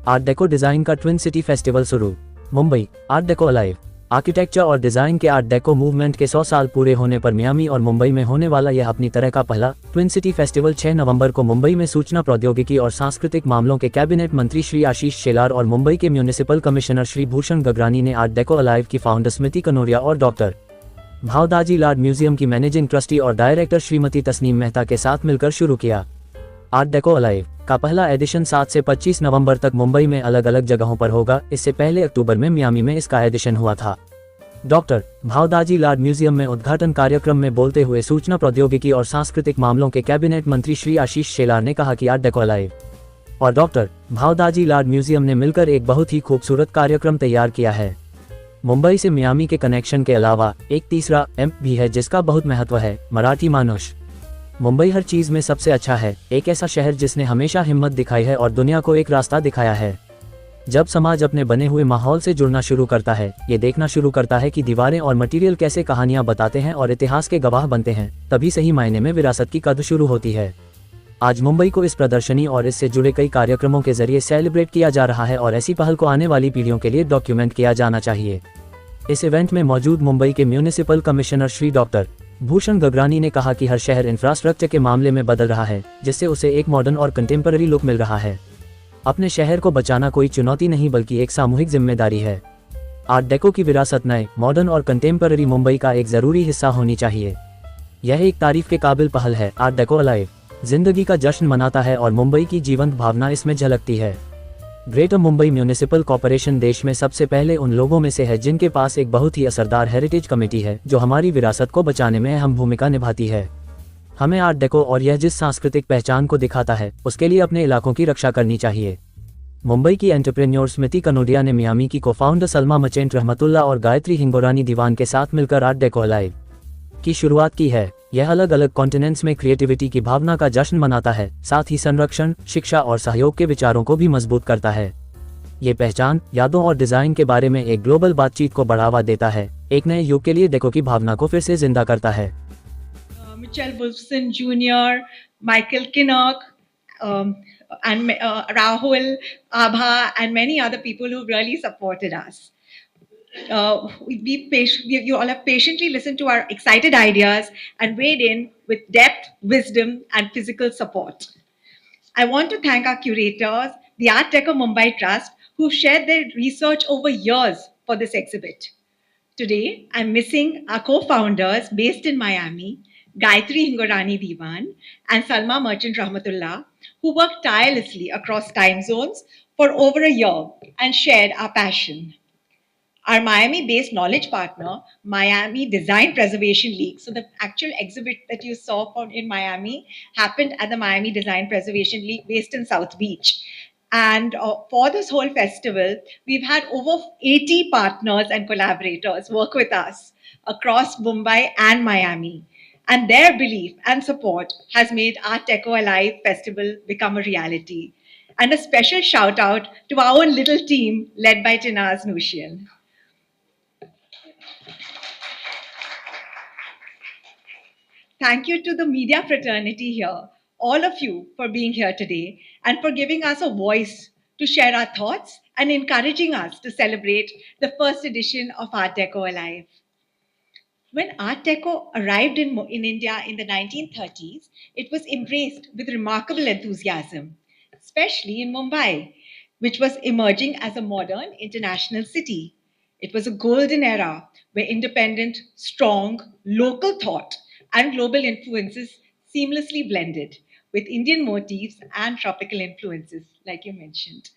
Art deco design का twin city festival शुरू। Mumbai, art deco alive. Architecture और design के आर्ट डेको मूवमेंट के 100 साल पूरे होने पर मियामी और मुंबई में होने वाला यह अपनी तरह का पहला ट्विन सिटी फेस्टिवल 6 नवंबर को मुंबई में सूचना प्रौद्योगिकी और सांस्कृतिक मामलों के कैबिनेट मंत्री श्री आशीष शेलार और मुंबई के म्यूनिसिपल कमिश्नर श्री भूषण गगरानी ने आर्ट डेको अलाइव की फाउंडर स्मृति कनोरिया और डॉक्टर भावदाजी लाड म्यूजियम की मैनेजिंग ट्रस्टी और डायरेक्टर श्रीमती तस्नीम मेहता के साथ मिलकर शुरू किया। आर्ट डेको अलाइव का पहला एडिशन 7 से 25 नवंबर तक मुंबई में अलग अलग जगहों पर होगा। इससे पहले अक्टूबर में मियामी में इसका एडिशन हुआ था। डॉक्टर भावदाजी लाड म्यूजियम में उद्घाटन कार्यक्रम में बोलते हुए सूचना प्रौद्योगिकी और सांस्कृतिक मामलों के कैबिनेट मंत्री श्री आशीष शेलार ने कहा कि आर्ट डेको अलाइव और डॉक्टर भावदाजी लाड म्यूजियम ने मिलकर एक बहुत ही खूबसूरत कार्यक्रम तैयार किया है। मुंबई से मियामी के कनेक्शन के अलावा एक तीसरा एम भी है जिसका बहुत महत्व है, मराठी मानुष। मुंबई हर चीज में सबसे अच्छा है, एक ऐसा शहर जिसने हमेशा हिम्मत दिखाई है और दुनिया को एक रास्ता दिखाया है। जब समाज अपने बने हुए माहौल से जुड़ना शुरू करता है, ये देखना शुरू करता है कि दीवारें और मटेरियल कैसे कहानियां बताते हैं और इतिहास के गवाह बनते हैं, तभी सही मायने में विरासत की कद्र शुरू होती है। आज मुंबई को इस प्रदर्शनी और इससे जुड़े कई कार्यक्रमों के जरिए सेलिब्रेट किया जा रहा है और ऐसी पहल को आने वाली पीढ़ियों के लिए डॉक्यूमेंट किया जाना चाहिए। इस इवेंट में मौजूद मुंबई के municipal commissioner Shri doctor Bhushan Gagrani ने कहा कि हर शहर इंफ्रास्ट्रक्चर के मामले में बदल रहा है, जिससे उसे एक मॉडर्न और कंटेम्पररी लुक मिल रहा है। अपने शहर को बचाना कोई चुनौती नहीं बल्कि एक सामूहिक जिम्मेदारी है। आर्ट डेको की विरासत नए, मॉडर्न और कंटेम्पररी मुंबई का एक जरूरी हिस्सा होनी चाहिए। यह एक तारीफ के काबिल पहल है। आर्ट डेको अलाइव जिंदगी का जश्न मनाता है और मुंबई की जीवंत भावना इसमें झलकती है। ग्रेटर मुंबई म्यूनिसिपल कॉर्पोरेशन देश में सबसे पहले उन लोगों में से है जिनके पास एक बहुत ही असरदार हेरिटेज कमेटी है जो हमारी विरासत को बचाने में अहम भूमिका निभाती है। हमें आर्ट डेको और यह जिस सांस्कृतिक पहचान को दिखाता है उसके लिए अपने इलाकों की रक्षा करनी चाहिए। मुंबई की एंटरप्रेन्योर स्मृति कनोडिया ने मियामी की को-फाउंडर सलमा मचेंट रहमतुल्लाह और गायत्री हिंगोरानी दीवान के साथ मिलकर आर्ट डेको अलाइव की शुरुआत की है। यह अलग अलग कॉन्टिनेंट्स में क्रिएटिविटी की भावना का जश्न मनाता है, साथ ही संरक्षण, शिक्षा और सहयोग के विचारों को भी मजबूत करता है। ये पहचान, यादों और डिजाइन के बारे में एक ग्लोबल बातचीत को बढ़ावा देता है, एक नए युग के लिए डेको की भावना को फिर से जिंदा करता है। Mitchell Wolfson Jr., Michael Kinnock, and Rahul Abha, and many other people who really supported us. You all have patiently listened to our excited ideas and weighed in with depth, wisdom, and physical support. I want to thank our curators, the Art Deco Mumbai Trust, who shared their research over years for this exhibit. Today, I'm missing our co-founders based in Miami, Gayatri Hingorani Diwan and Salma Merchant Rahmatullah, who worked tirelessly across time zones for over a year and shared our passion. Our Miami-based knowledge partner, Miami Design Preservation League. So the actual exhibit that you saw in Miami happened at the Miami Design Preservation League based in South Beach. And for this whole festival, we've had over 80 partners and collaborators work with us across Mumbai and Miami. And their belief and support has made Art Deco Alive Festival become a reality. And a special shout out to our own little team led by Tinaz Nushian. Thank you to the media fraternity here, all of you, for being here today and for giving us a voice to share our thoughts and encouraging us to celebrate the first edition of Art Deco Alive. When Art Deco arrived in India in the 1930s, it was embraced with remarkable enthusiasm, especially in Mumbai, which was emerging as a modern international city. It was a golden era where independent, strong, local thought and global influences seamlessly blended with Indian motifs and tropical influences, like you mentioned.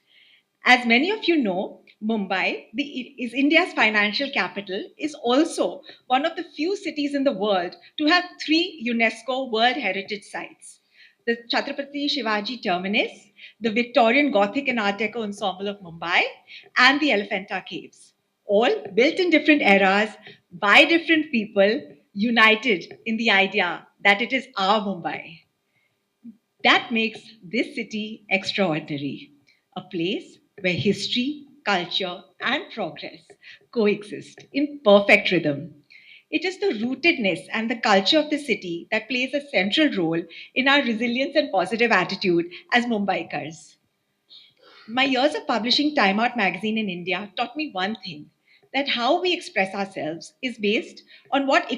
As many of you know, Mumbai is India's financial capital, is also one of the few cities in the world to have 3 UNESCO World Heritage Sites. The Chhatrapati Shivaji Terminus, the Victorian Gothic and Art Deco Ensemble of Mumbai, and the Elephanta Caves, all built in different eras by different people, united in the idea that it is our Mumbai. That makes this city extraordinary, a place where history, culture, and progress coexist in perfect rhythm. It is the rootedness and the culture of the city that plays a central role in our resilience and positive attitude as Mumbaikars. My years of publishing Time Out magazine in India taught me one thing, that how we express ourselves is based on what we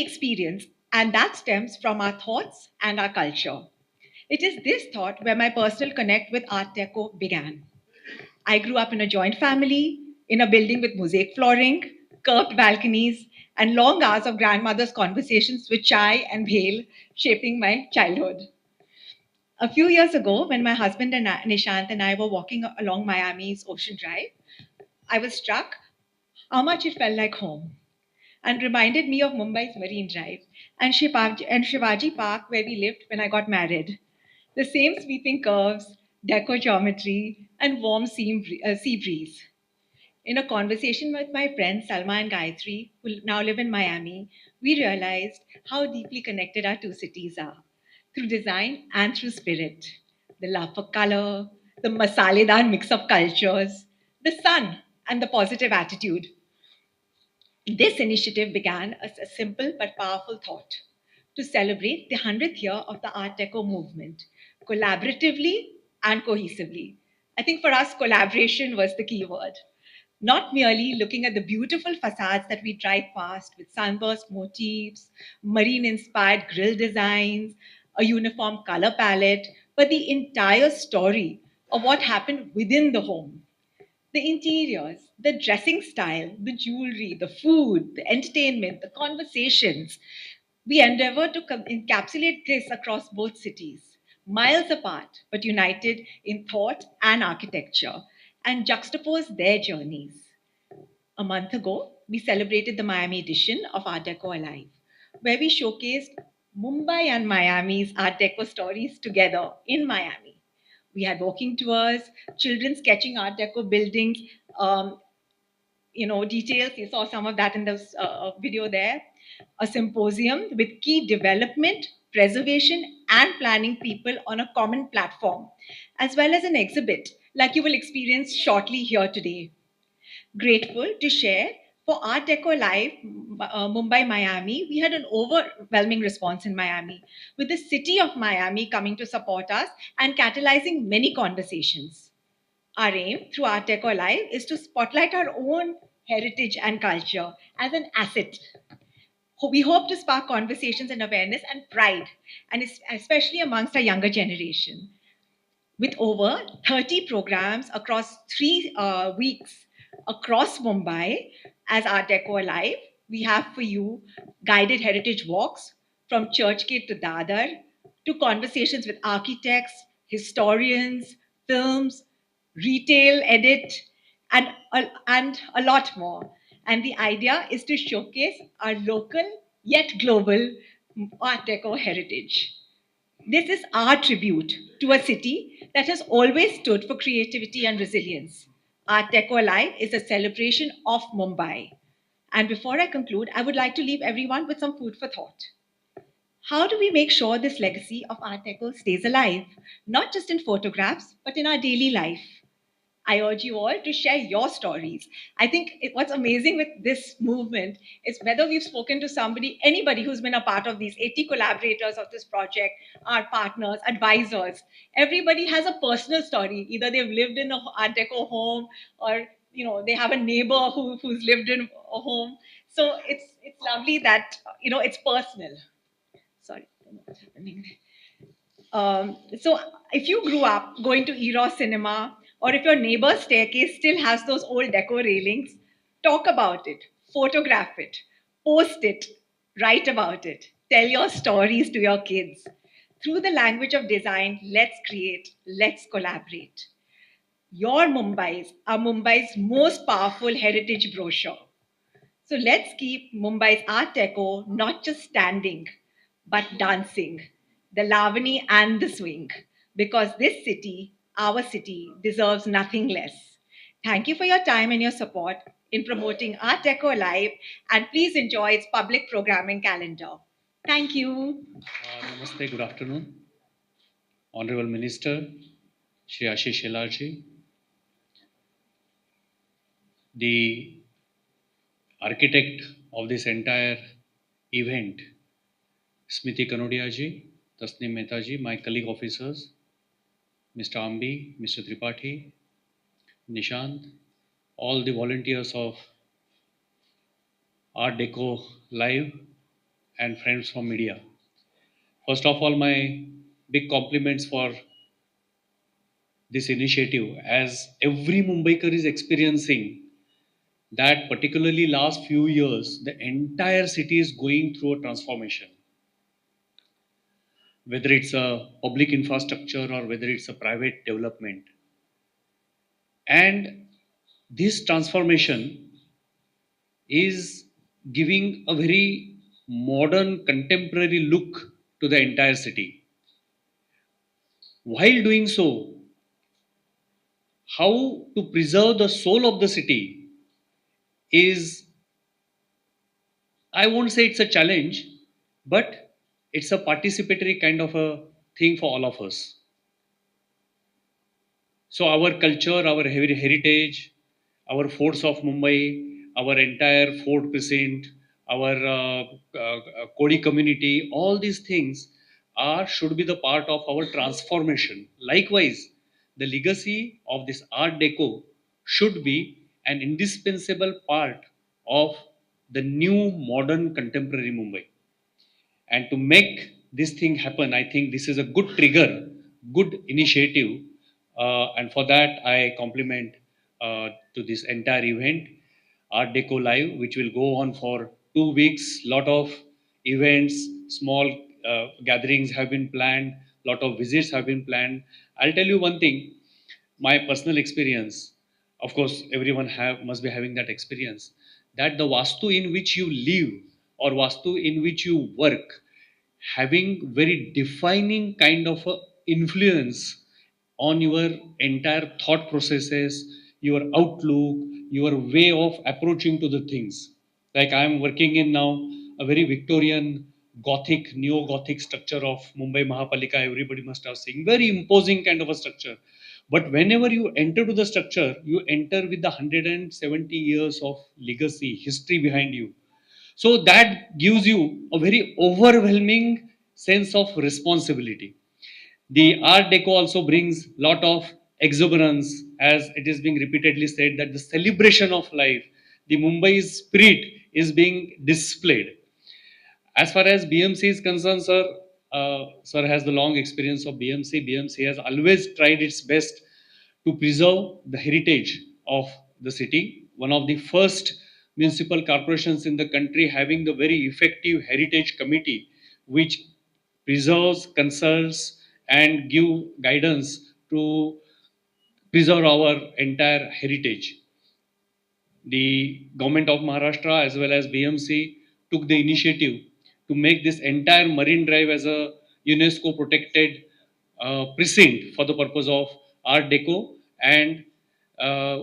experience, and that stems from our thoughts and our culture. It is this thought where my personal connect with Art Deco began. I grew up in a joint family, in a building with mosaic flooring, curved balconies, and long hours of grandmother's conversations with chai and bhel shaping my childhood. A few years ago, when my husband and Nishant and I were walking along Miami's Ocean Drive, I was struck how much it felt like home and reminded me of Mumbai's Marine Drive and Shivaji Park, where we lived when I got married. The same sweeping curves, deco geometry, and warm sea breeze. In a conversation with my friends Salma and Gayatri, who now live in Miami, we realized how deeply connected our two cities are through design and through spirit. The love for color, the masaledar mix of cultures, the sun, and the positive attitude. This initiative began as a simple but powerful thought to celebrate the 100th year of the Art Deco movement, collaboratively and cohesively. I think for us, collaboration was the key word. Not merely looking at the beautiful facades that we drive past with sunburst motifs, marine inspired grille designs, a uniform color palette, but the entire story of what happened within the home. The interiors, the dressing style, the jewelry, the food, the entertainment, the conversations. We endeavor to encapsulate this across both cities, miles apart, but united in thought and architecture, and juxtapose their journeys. A month ago, we celebrated the Miami edition of Art Deco Alive, where we showcased Mumbai and Miami's Art Deco stories together in Miami. We had walking tours, children sketching Art Deco buildings, um, details. You saw some of that in the video there. A symposium with key development, preservation, and planning people on a common platform, as well as an exhibit like you will experience shortly here today. Grateful to share for Art Deco Live, Mumbai, Miami. We had an overwhelming response in Miami, with the city of Miami coming to support us and catalyzing many conversations. Our aim through Art Deco Live is to spotlight our own heritage and culture as an asset. We hope to spark conversations and awareness and pride, and especially amongst our younger generation. With over 30 programs across 3 weeks across Mumbai as Art Deco Alive, we have for you guided heritage walks from Churchgate to Dadar, to conversations with architects, historians, films, retail edit, and a lot more. And the idea is to showcase our local yet global Art Deco heritage. This is our tribute to a city that has always stood for creativity and resilience. Art Deco Alive is a celebration of Mumbai. And before I conclude, I would like to leave everyone with some food for thought. How do we make sure this legacy of Art Deco stays alive, not just in photographs, but in our daily life? I urge you all to share your stories. I think what's amazing with this movement is whether we've spoken to somebody, anybody who's been a part of these 80 collaborators of this project, our partners, advisors, everybody has a personal story. Either they've lived in an Art Deco home, or they have a neighbor who's lived in a home. So it's lovely that it's personal. Sorry, I don't know what's happening. So if you grew up going to Eros Cinema, or if your neighbor's staircase still has those old deco railings, talk about it, photograph it, post it, write about it, tell your stories to your kids. Through the language of design, let's create, let's collaborate. Your Mumbai's are Mumbai's most powerful heritage brochure. So let's keep Mumbai's Art Deco not just standing, but dancing, the Lavani and the swing, because this city, our city, deserves nothing less. Thank you for your time and your support in promoting Art Deco Alive, and please enjoy its public programming calendar. Thank you. Namaste, good afternoon. Honorable Minister, Shri Ashish Shelar ji, the architect of this entire event, Smiti Kanodia ji, Tasneem Mehta ji, my colleague officers, Mr. Ambi, Mr. Tripathi, Nishant, all the volunteers of Art Deco Live, and friends from media. First of all, my big compliments for this initiative, as every Mumbaiker is experiencing that, particularly last few years, the entire city is going through a transformation. Whether it's a public infrastructure or whether it's a private development. And this transformation is giving a very modern, contemporary look to the entire city. While doing so, how to preserve the soul of the city is, I won't say it's a challenge, but it's a participatory kind of a thing for all of us. So our culture, our heritage, our forts of Mumbai, our entire fort precinct, our Kodi community, all these things are should be the part of our transformation. Likewise, the legacy of this Art Deco should be an indispensable part of the new modern contemporary Mumbai. And to make this thing happen, I think this is a good trigger, good initiative. And for that, I compliment to this entire event, Art Deco Live, which will go on for 2 weeks. Lot of events, small gatherings have been planned, lot of visits have been planned. I'll tell you one thing, my personal experience, of course everyone have must be having that experience, that the vastu in which you live or vastu in which you work having very defining kind of a influence on your entire thought processes, your outlook, your way of approaching to the things. Like I am working in now a very Victorian Gothic, neo Gothic structure of Mumbai Mahapalika. Everybody must have seen very imposing kind of a structure. But whenever you enter to the structure, you enter with the 170 years of legacy, history behind you. So that gives you a very overwhelming sense of responsibility. The Art Deco also brings lot of exuberance, as it is being repeatedly said that the celebration of life, the Mumbai's spirit is being displayed. As far as BMC is concerned, sir has the long experience of BMC. BMC has always tried its best to preserve the heritage of the city. One of the first municipal corporations in the country having the very effective heritage committee, which preserves, consults, and give guidance to preserve our entire heritage. The government of Maharashtra as well as BMC took the initiative to make this entire Marine Drive as a UNESCO protected precinct for the purpose of Art Deco, and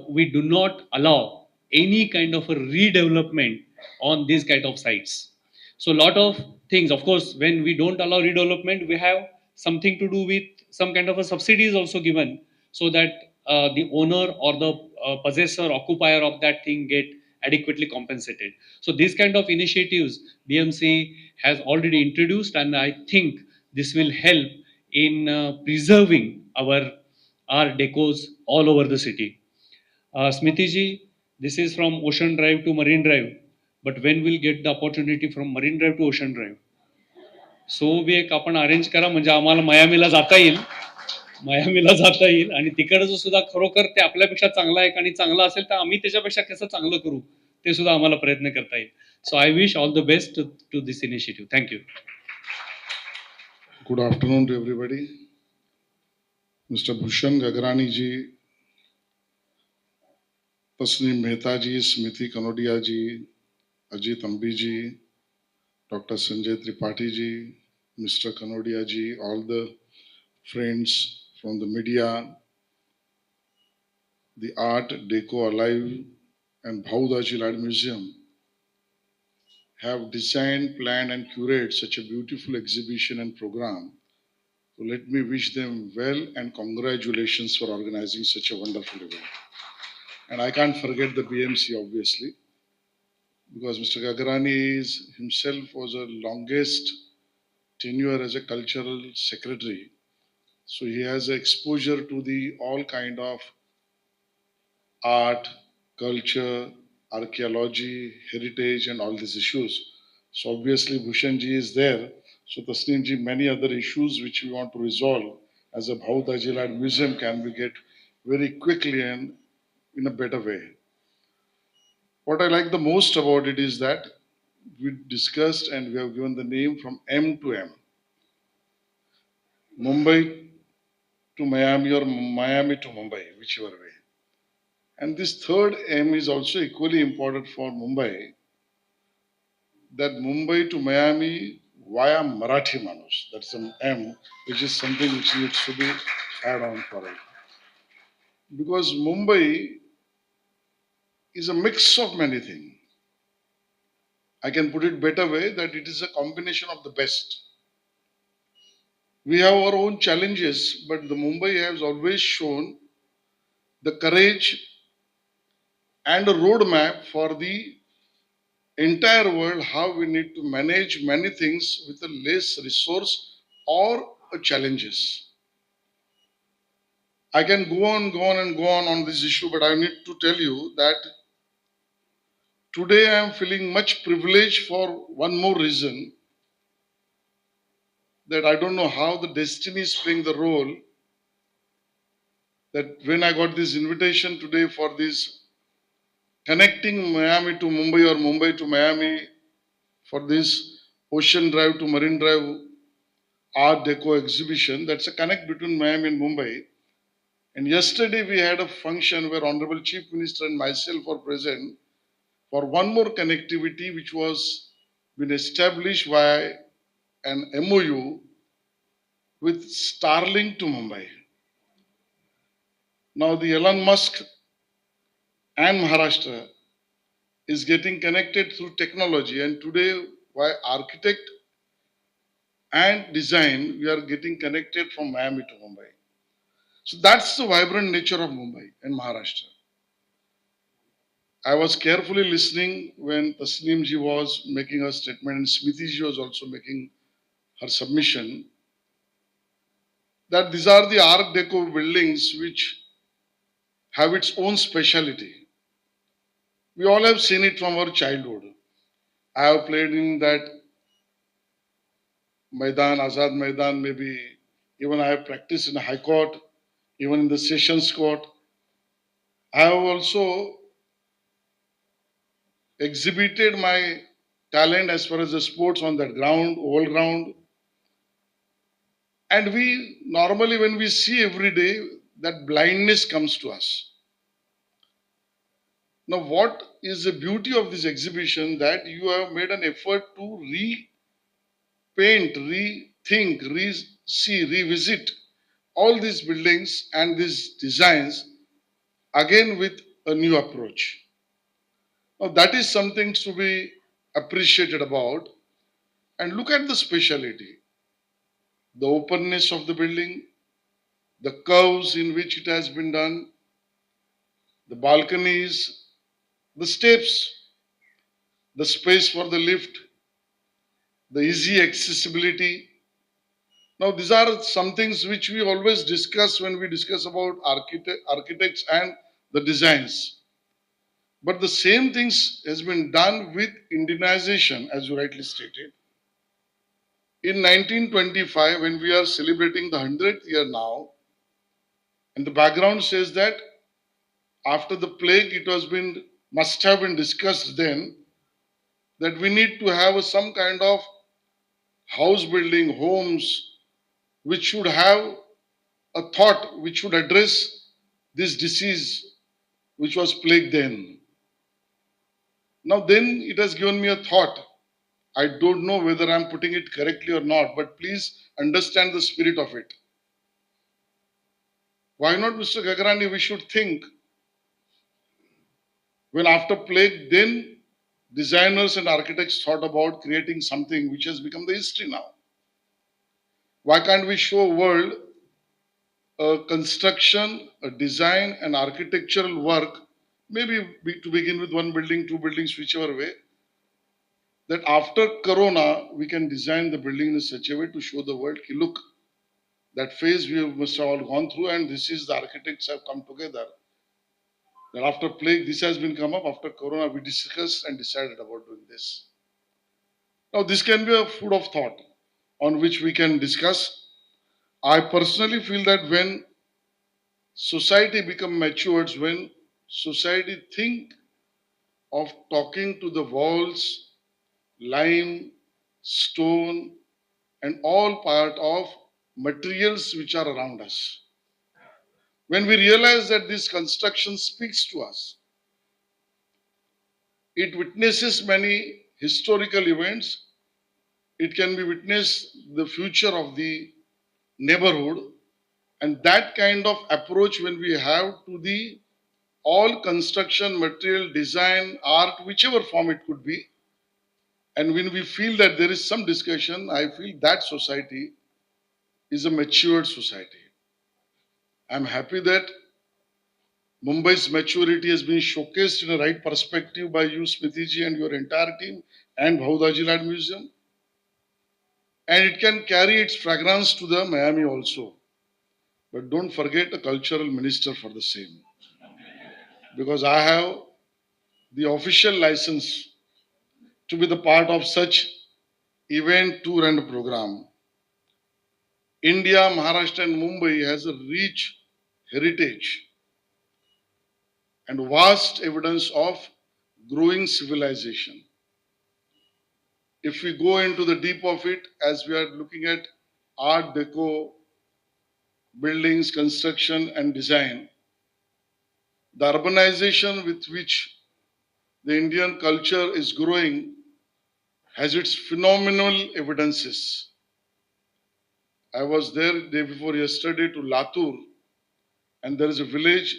we do not allow any kind of a redevelopment on these kind of sites. So a lot of things, of course, when we don't allow redevelopment, we have something to do with some kind of a subsidy is also given so that the owner or the possessor, occupier of that thing get adequately compensated. So these kind of initiatives BMC has already introduced, and I think this will help in preserving our art decos all over the city. Smriti ji, this is from Ocean Drive to Marine Drive, but when we'll get the opportunity from Marine Drive to Ocean Drive? So बी एक आपण arrange करा म्हणजे आम्हाला मयामीला जाता येईल, मयामीला जाता येईल आणि तिकडचं सुद्धा खरोखर ते आपल्यापेक्षा चांगलं आहे आणि चांगलं असेल तर आम्ही त्याच्यापेक्षा कसं चांगलं करू ते सुद्धा आम्हाला प्रयत्न करता येईल. So I wish all the best to this initiative. Thank you. Good afternoon to everybody. Mr. Bhushan Gagrani ji, Tasneem Mehta ji, Smriti Kanodia ji, Ajit Ambi ji, Dr. Sanjay Tripathi ji, Mr. Kanodia ji, all the friends from the media, the Art Deco Alive and Bhaudaji Art Museum have designed, planned and curated such a beautiful exhibition and program. So let me wish them well and congratulations for organizing such a wonderful event. And I can't forget the BMC obviously, because Mr. Gagrani himself was a longest tenure as a cultural secretary So he has exposure to the all kind of art, culture, archaeology, heritage, and all these issues. So obviously Bhushan ji is there. So Tasneem ji, many other issues which we want to resolve as a Bhautaji Art Museum can be get very quickly and in a better way. What I like the most about it is that we discussed and we have given the name from M to M. Mumbai to Miami or Miami to Mumbai, whichever way. And this third M is also equally important for Mumbai, that Mumbai to Miami via Marathi Manus. That's an M, which is something which needs to be add on for it. Because Mumbai is a mix of many things. I can put it better way that it is a combination of the best. We have our own challenges, but the Mumbai has always shown the courage and a roadmap for the entire world how we need to manage many things with a less resource or challenges. I can go on and go on this issue, but I need to tell you that today I am feeling much privileged for one more reason, that I don't know how the destiny is playing the role, that when I got this invitation today for this connecting Miami to Mumbai or Mumbai to Miami for this Ocean Drive to Marine Drive Art Deco exhibition, that's a connect between Miami and Mumbai. And yesterday we had a function where Honorable Chief Minister and myself were present for one more connectivity which was been established by an MOU with Starlink to Mumbai. Now the Elon Musk and Maharashtra is getting connected through technology, and today by architect and design we are getting connected from Miami to Mumbai. So that's the vibrant nature of Mumbai and Maharashtra. I was carefully listening when Tasneem ji was making her statement and Smriti ji was also making her submission, that these are the Art Deco buildings which have its own speciality. We all have seen it from our childhood. I have played in that Maidan, Azad Maidan, maybe even I have practiced in a high court, even in the sessions court. I have also exhibited my talent as far as the sports on that ground, oval ground. And we normally, when we see every day, that blindness comes to us. Now, what is the beauty of this exhibition, that you have made an effort to repaint, rethink, re-see, revisit all these buildings and these designs again with a new approach. Now, that is something to be appreciated about. And look at the speciality, the openness of the building, the curves in which it has been done, the balconies, the steps, the space for the lift, the easy accessibility. Now, these are some things which we always discuss when we discuss about architects and the designs. But the same things has been done with Indianization, as you rightly stated. In 1925, when we are celebrating the 100th year now, and the background says that after the plague, it was been must have been discussed then that we need to have some kind of house building, homes, which should have a thought which should address this disease which was plague then. Now, then it has given me a thought. I don't know whether I'm putting it correctly or not, but please understand the spirit of it. Why not, Mr. Gagrani? We should think when after plague, then designers and architects thought about creating something which has become the history now. Why can't we show world a construction, a design, and architectural work, maybe to begin with one building, two buildings, whichever way, that after Corona, we can design the building in such a way to show the world, look, That phase we must have all gone through, and this is the architects have come together. That after plague, this has been come up. After Corona, we discussed and decided about doing this. Now, this can be a food of thought on which we can discuss. I personally feel that when society become matured, when society think of talking to the walls, lime, stone, and all part of materials which are around us. When we realize that this construction speaks to us, it witnesses many historical events, it can be witnessed the future of the neighborhood, and that kind of approach when we have to the all construction, material, design, art, whichever form it could be, and when we feel that there is some discussion, I feel that society is a matured society. I'm happy that Mumbai's maturity has been showcased in a right perspective by you, Smriti and your entire team, and Bhaudaji Land Museum. And it can carry its fragrance to the Miami also. But don't forget a cultural minister for the same. Because I have the official license to be the part of such event, tour, and program. India, Maharashtra, and Mumbai has a rich heritage and vast evidence of growing civilization. If we go into the deep of it, as we are looking at art deco, buildings, construction, and design, the urbanization with which the Indian culture is growing has its phenomenal evidences. I was there day before yesterday to Latur, and there is a village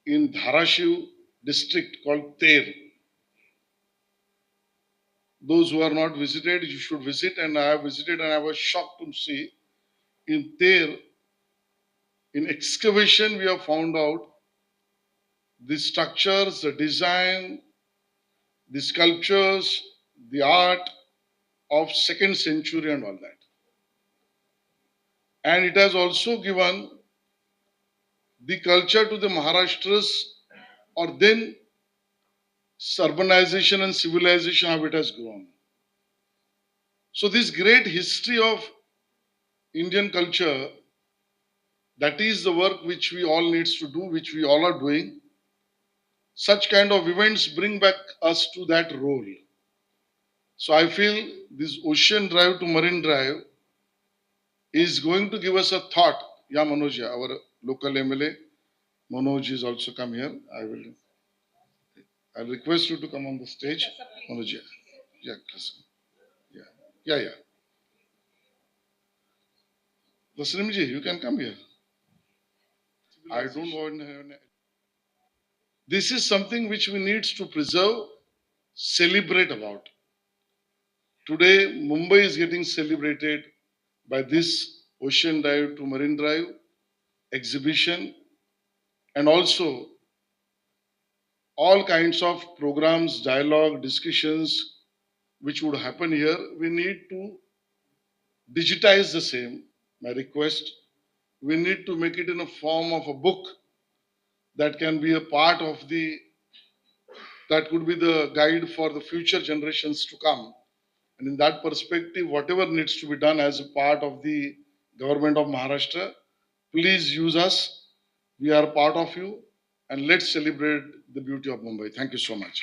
in Dharashiv district called Ter. Those who are not visited, you should visit, and I have visited, and I was shocked to see in Ter, in excavation, we have found out the structures, the design, the sculptures, the art of second century and all that. And it has also given the culture to the Maharashtras, or then urbanization and civilization, how it has grown. So this great history of Indian culture, that is the work which we all needs to do, which we all are doing. Such kind of events bring back us to that role. So I feel this Ocean Drive to Marine Drive is going to give us a thought. Yeah, Manoj, our local MLA, Manoj is also come here. I'll request you to come on the stage. Manoj, yeah, please. Yeah. Vasrimji, you can come here. I don't want. This is something which we need to preserve, celebrate about. Today, Mumbai is getting celebrated by this Ocean Drive to Marine Drive exhibition, and also all kinds of programs, dialogue, discussions which would happen here. We need to digitize the same. My request, we need to make it in a form of a book that can be a part of that could be the guide for the future generations to come. And in that perspective, whatever needs to be done as a part of the government of Maharashtra, please use us. We are part of you, and let's celebrate the beauty of Mumbai. Thank you so much.